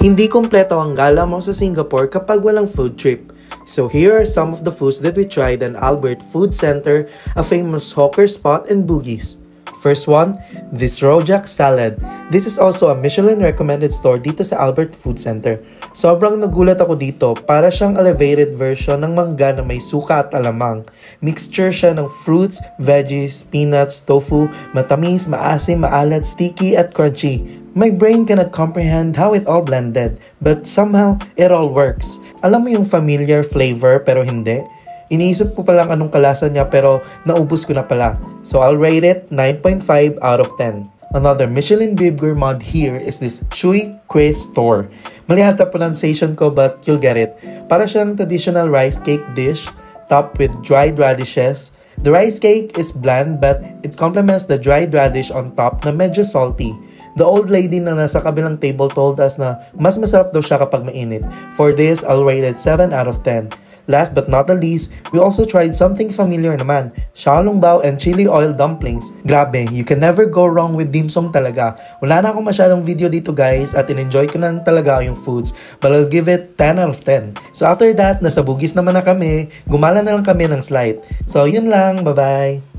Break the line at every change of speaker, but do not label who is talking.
Hindi kumpleto ang gala mo sa Singapore kapag walang food trip. So here are some of the foods that we tried in Albert Food Center, a famous hawker spot in Bugis. First one, this rojak salad. This is also a Michelin recommended store dito sa Albert Food Center. Sobrang nagulat ako dito, para siyang elevated version ng mangga na may suka at alamang. Mixture siya ng fruits, veggies, peanuts, tofu, matamis, maasim, maalat, sticky at crunchy. My brain cannot comprehend how it all blended, but somehow it all works. Alam mo yung familiar flavor pero hindi? Iniisip ko palang anong kalasa niya pero naubos ko na pala. So I'll rate it 9.5 out of 10. Another Michelin Bib Gourmand here is this Shui Quiz Store. Mali ata pronunciation ko but you'll get it. Para siyang traditional rice cake dish topped with dried radishes. The rice cake is bland but it complements the dried radish on top na medyo salty. The old lady na nasa kabilang table told us na mas masarap daw siya kapag mainit. For this, I'll rate it 7 out of 10. Last but not the least, we also tried something familiar naman, xiaolongbao and chili oil dumplings. Grabe, you can never go wrong with dim sum talaga. Wala na akong masyadong video dito guys at in-enjoy ko na talaga yung foods, but I'll give it 10 out of 10. So after that, nasa Bugis naman na kami, gumala na lang kami ng slide. So yun lang, bye-bye!